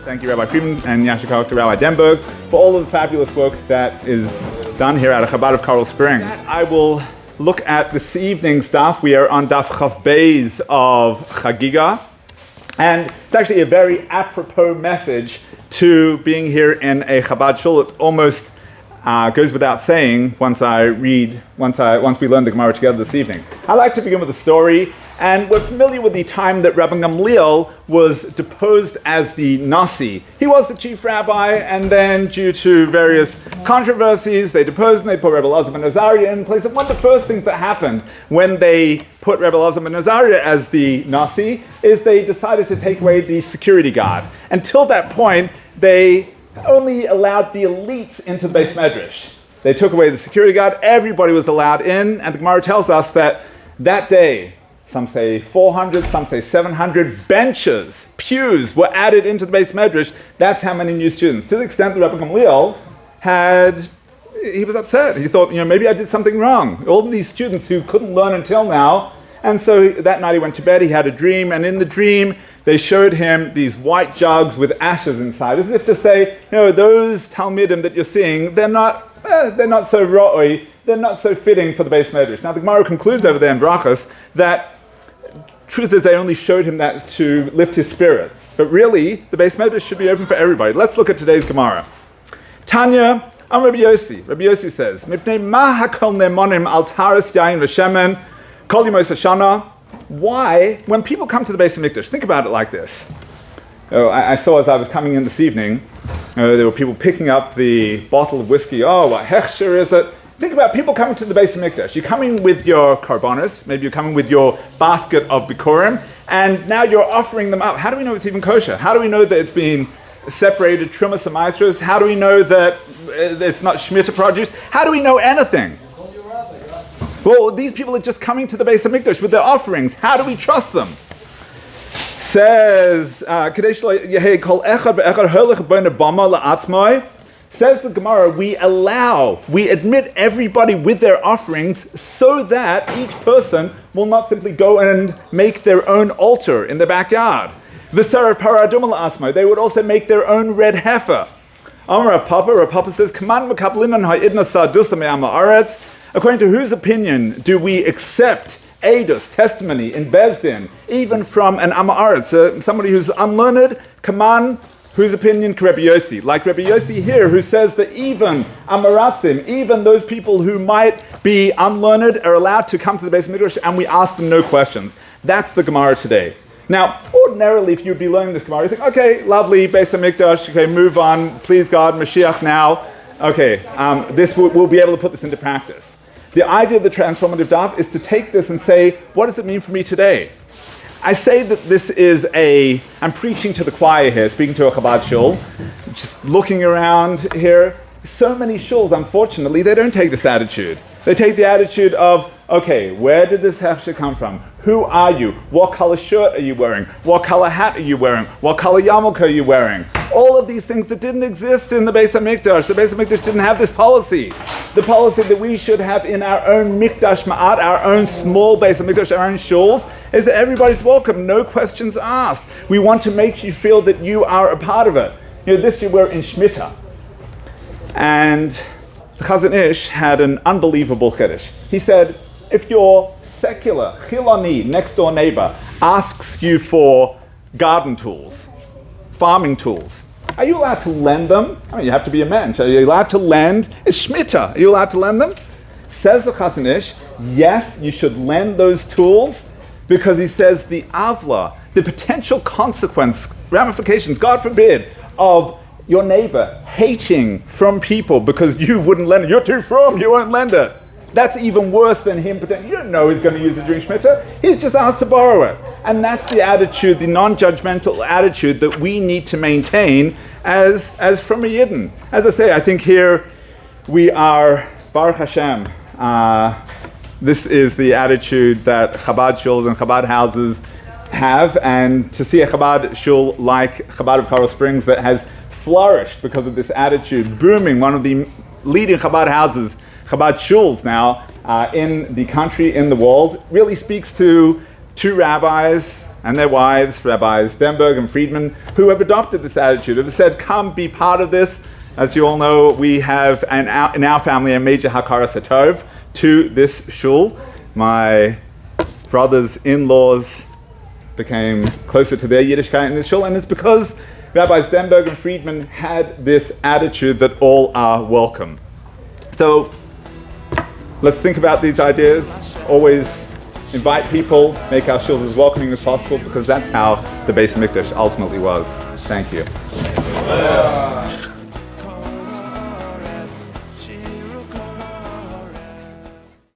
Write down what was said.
Thank you, Rabbi Friedman, and Yashikok to Rabbi Denberg for all of the fabulous work that is done here at Chabad of Coral Springs. I will look at this evening's daf. We are on daf Chav Beis of Chagiga, and it's actually a very apropos message to being here in a Chabad shul. It almost goes without saying once we learn the Gemara together this evening. I like to begin with a story, and we're familiar with the time that Rabbi Gamliel was deposed as the Nasi. He was the chief rabbi, and then due to various controversies, they deposed and they put Rabbi Elazar ben Azariah in place. And one of the first things that happened when they put Rabbi Elazar ben Azariah as the Nasi is they decided to take away the security guard. Until that point, they only allowed the elites into the Beis Medrash. They took away the security guard, everybody was allowed in, and the Gemara tells us that day, some say 400, some say 700 benches, pews were added into the Beis Medrash. That's how many new students. To the extent that Rabbi Gamliel he was upset. He thought, maybe I did something wrong. All of these students who couldn't learn until now, and so that night he went to bed, he had a dream, and in the dream, they showed him these white jugs with ashes inside, as if to say, those Talmidim that you're seeing, they're not so ra'oi, they're not so fitting for the Beis Medrash. Now the Gemara concludes over there in Brachos that truth is they only showed him that to lift his spirits. But really, the Beis Medrash should be open for everybody. Let's look at today's Gemara. Tanya, I'm Rabbi Yossi. Rabbi Yossi says, Mipnei ma hakol nemonim al taras yain v'shemen kol yimos hashana. Why, when people come to the Beis Hamikdash, think about it like this. I saw as I was coming in this evening, there were people picking up the bottle of whiskey. Oh, what hechsher is it? Think about people coming to the Beis Hamikdash. You're coming with your karbonos, maybe you're coming with your basket of bikurim, and now you're offering them up. How do we know it's even kosher? How do we know that it's been separated trumas and maestros? How do we know that it's not shmita produce? How do we know anything? Well, these people are just coming to the Beis Hamikdash with their offerings. How do we trust them? Says says the Gemara, we admit everybody with their offerings so that each person will not simply go and make their own altar in their backyard. They would also make their own red heifer. Rav Papa says, according to whose opinion do we accept Eidos, testimony in Bezdin, even from an Amaretz, somebody who's unlearned? Kaman, whose opinion? Rabbi Yossi. Like Rabbi Yossi here, who says that even Amaratzim, even those people who might be unlearned, are allowed to come to the Beis Midrash, and we ask them no questions. That's the Gemara today. Now, ordinarily, if you'd be learning this Gemara, you think, okay, lovely, Beis Hamikdash, okay, move on, please God, Mashiach now. Okay, we'll be able to put this into practice. The idea of the Transformative Daf is to take this and say, what does it mean for me today? I say that this is I'm preaching to the choir here, speaking to a Chabad shul, just looking around here. So many shuls, unfortunately, they don't take this attitude. They take the attitude of, okay, where did this hechsher come from? Who are you? What color shirt are you wearing? What color hat are you wearing? What color yarmulke are you wearing? All of these things that didn't exist in the Beis Hamikdash. The Beis Hamikdash didn't have this policy. The policy that we should have in our own Mikdash Ma'at, our own small Beis Hamikdash, our own shuls, is that everybody's welcome, no questions asked. We want to make you feel that you are a part of it. This year we're in Shemitah. And the Chazon Ish had an unbelievable chiddush. He said, if your secular, chiloni, next door neighbor asks you for garden tools, farming tools, are you allowed to lend them? I mean, you have to be a mensch. Are you allowed to lend? It's Shemitah. Are you allowed to lend them? Says the Chazon Ish, yes, you should lend those tools, because he says the avla, the potential consequence, ramifications, God forbid, of your neighbor hating from people because you wouldn't lend it. You're too from, you won't lend it. That's even worse than him. You don't know he's going to use it during Shemitah. He's just asked to borrow it. And that's the attitude, the non-judgmental attitude that we need to maintain as from a Yidden. As I say, I think here we are, Baruch Hashem, this is the attitude that Chabad shuls and Chabad houses have, and to see a Chabad shul like Chabad of Coral Springs that has flourished because of this attitude, booming, one of the leading Chabad houses, Chabad shuls now in the country, in the world, really speaks to two rabbis and their wives, Rabbis Stenberg and Friedman, who have adopted this attitude, have said, come be part of this. As you all know, we have in our family a major hakaras hatov to this shul. My brother's in-laws became closer to their Yiddishkeit in this shul, and it's because Rabbis Stenberg and Friedman had this attitude that all are welcome. So let's think about these ideas. Always invite people, make our shuls as welcoming as possible, because that's how the Beis Hamikdash ultimately was. Thank you.